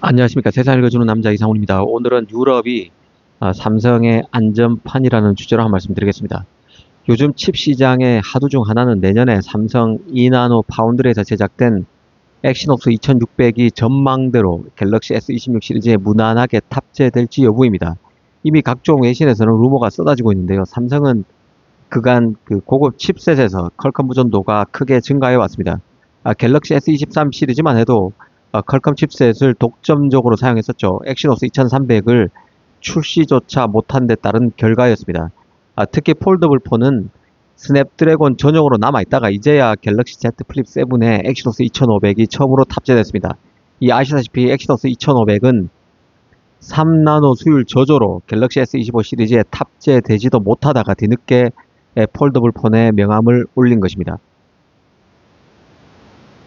안녕하십니까. 세상을 읽어주는 남자 이상훈입니다. 오늘은 유럽이 삼성의 안전판이라는 주제로 한 말씀 드리겠습니다. 요즘 칩 시장의 하두 중 하나는 내년에 삼성 2나노 파운드리에서 제작된 엑시노스 2600이 전망대로 갤럭시 S26 시리즈에 무난하게 탑재될지 여부입니다. 이미 각종 외신에서는 루머가 쏟아지고 있는데요. 삼성은 그간 고급 칩셋에서 퀄컴 의존도가 크게 증가해 왔습니다. 갤럭시 S23 시리즈만 해도 퀄컴 칩셋을 독점적으로 사용했었죠. 엑시노스 2300을 출시조차 못한 데 따른 결과였습니다. 특히 폴더블 폰은 스냅드래곤 전용으로 남아있다가 이제야 갤럭시 Z 플립 7에 엑시노스 2500이 처음으로 탑재됐습니다. 아시다시피 엑시노스 2500은 3나노 수율 저조로 갤럭시 S25 시리즈에 탑재되지도 못하다가 뒤늦게 폴더블 폰에 명함을 올린 것입니다.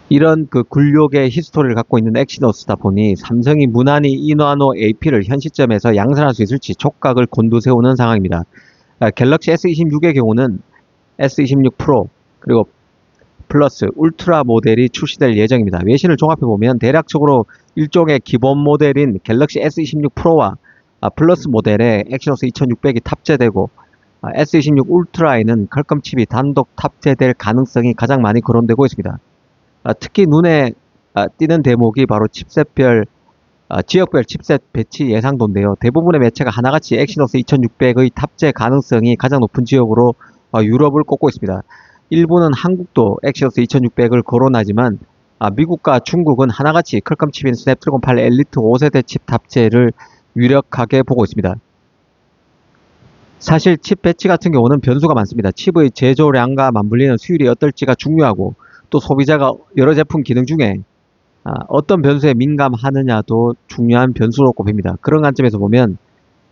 이런 굴욕의 히스토리를 갖고 있는 엑시노스다 보니 삼성이 무난히 2나노 AP를 현 시점에서 양산할 수 있을지 촉각을 곤두세우는 상황입니다. 갤럭시 S26의 경우는 S26 프로 그리고 플러스 울트라 모델이 출시될 예정입니다. 외신을 종합해보면 대략적으로 일종의 기본 모델인 갤럭시 S26 프로와 플러스 모델에 엑시노스 2600이 탑재되고 S26 울트라에는 퀄컴 칩이 단독 탑재될 가능성이 가장 많이 거론되고 있습니다. 특히 눈에 띄는 대목이 바로 칩셋별, 지역별 칩셋 배치 예상도인데요. 대부분의 매체가 하나같이 엑시노스 2600의 탑재 가능성이 가장 높은 지역으로 유럽을 꼽고 있습니다. 일본은 한국도 엑시노스 2600을 거론하지만 미국과 중국은 하나같이 퀄컴 칩인 스냅드래곤 8 엘리트 5세대 칩 탑재를 유력하게 보고 있습니다. 사실 칩 배치 같은 경우는 변수가 많습니다. 칩의 제조량과 맞물리는 수율이 어떨지가 중요하고 또 소비자가 여러 제품 기능 중에 어떤 변수에 민감하느냐도 중요한 변수로 꼽힙니다. 그런 관점에서 보면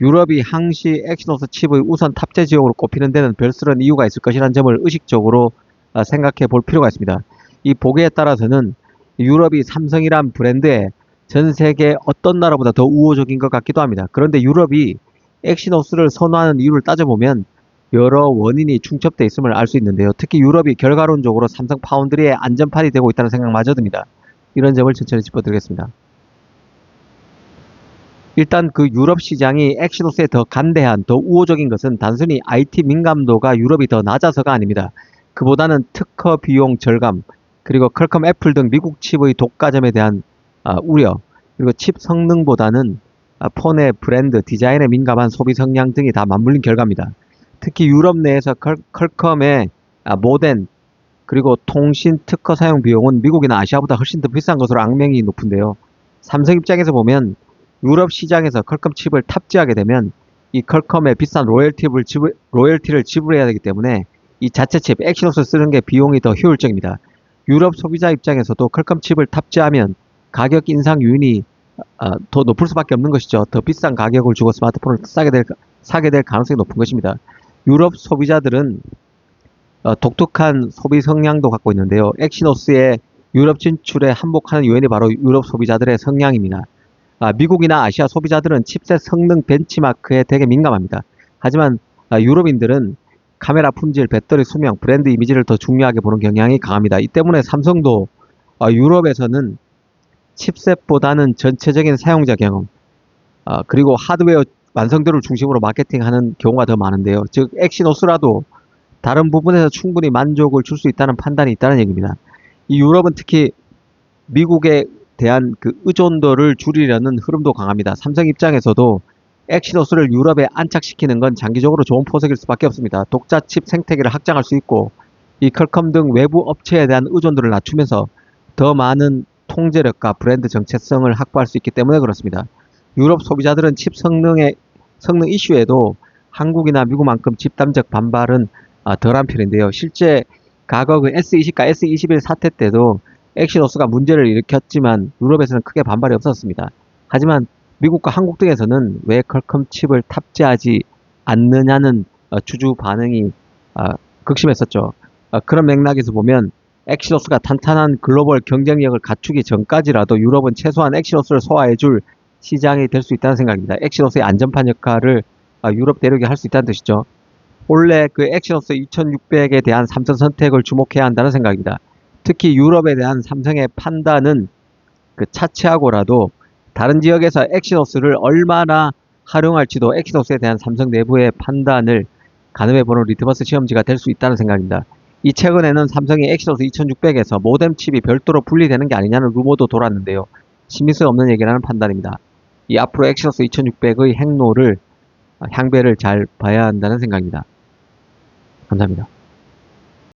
유럽이 항시 엑시노스 칩의 우선 탑재 지역으로 꼽히는 데는 별스런 이유가 있을 것이라는 점을 의식적으로 생각해 볼 필요가 있습니다. 이 보기에 따라서는 유럽이 삼성이란 브랜드에 전 세계 어떤 나라보다 더 우호적인 것 같기도 합니다. 그런데 유럽이 엑시노스를 선호하는 이유를 따져보면 여러 원인이 충첩되어 있음을 알 수 있는데요. 특히 유럽이 결과론적으로 삼성 파운드리의 안전판이 되고 있다는 생각마저 듭니다. 이런 점을 천천히 짚어드리겠습니다. 일단 유럽 시장이 엑시노스에 더 간대한, 더 우호적인 것은 단순히 IT 민감도가 유럽이 더 낮아서가 아닙니다. 그보다는 특허 비용 절감, 그리고 퀄컴 애플 등 미국 칩의 독과점에 대한 우려, 그리고 칩 성능보다는 폰의 브랜드, 디자인에 민감한 소비 성향 등이 다 맞물린 결과입니다. 특히 유럽 내에서 퀄컴의 모덴 그리고 통신 특허 사용 비용은 미국이나 아시아보다 훨씬 더 비싼 것으로 악명이 높은데요. 삼성 입장에서 보면 유럽 시장에서 퀄컴 칩을 탑재하게 되면 이 퀄컴의 비싼 로열티를 지불해야 되기 때문에 이 자체 칩 엑시노스 쓰는 게 비용이 더 효율적입니다. 유럽 소비자 입장에서도 퀄컴 칩을 탑재하면 가격 인상 요인이 더 높을 수밖에 없는 것이죠. 더 비싼 가격을 주고 스마트폰을 사게 될 가능성이 높은 것입니다. 유럽 소비자들은 독특한 소비 성향도 갖고 있는데요. 엑시노스의 유럽 진출에 한복하는 요인이 바로 유럽 소비자들의 성향입니다. 미국이나 아시아 소비자들은 칩셋 성능 벤치마크에 되게 민감합니다. 하지만 유럽인들은 카메라 품질, 배터리 수명, 브랜드 이미지를 더 중요하게 보는 경향이 강합니다. 이 때문에 삼성도 유럽에서는 칩셋보다는 전체적인 사용자 경험, 그리고 하드웨어 완성도를 중심으로 마케팅하는 경우가 더 많은데요. 즉 엑시노스라도 다른 부분에서 충분히 만족을 줄 수 있다는 판단이 있다는 얘기입니다. 이 유럽은 특히 미국에 대한 의존도를 줄이려는 흐름도 강합니다. 삼성 입장에서도 엑시노스를 유럽에 안착시키는 건 장기적으로 좋은 포석일 수밖에 없습니다. 독자 칩 생태계를 확장할 수 있고 이 퀄컴 등 외부 업체에 대한 의존도를 낮추면서 더 많은 통제력과 브랜드 정체성을 확보할 수 있기 때문에 그렇습니다. 유럽 소비자들은 칩 성능 이슈에도 한국이나 미국만큼 집단적 반발은 덜한 편인데요. 실제 과거 S20과 S21 사태 때도 엑시노스가 문제를 일으켰지만 유럽에서는 크게 반발이 없었습니다. 하지만 미국과 한국 등에서는 왜 퀄컴 칩을 탑재하지 않느냐는 주주 반응이 극심했었죠. 그런 맥락에서 보면 엑시노스가 탄탄한 글로벌 경쟁력을 갖추기 전까지라도 유럽은 최소한 엑시노스를 소화해줄 시장이 될 수 있다는 생각입니다. 엑시노스의 안전판 역할을 유럽 대륙이 할 수 있다는 뜻이죠. 원래 엑시노스 2600에 대한 삼성 선택을 주목해야 한다는 생각입니다. 특히 유럽에 대한 삼성의 판단은 차치하고라도 다른 지역에서 엑시노스를 얼마나 활용할지도 엑시노스에 대한 삼성 내부의 판단을 가늠해보는 리트머스 시험지가 될 수 있다는 생각입니다. 이 최근에는 삼성이 엑시노스 2600에서 모뎀 칩이 별도로 분리되는 게 아니냐는 루머도 돌았는데요. 신빙성 없는 얘기라는 판단입니다. 이 앞으로 엑시노스 2600의 향배를 잘 봐야 한다는 생각입니다. 감사합니다.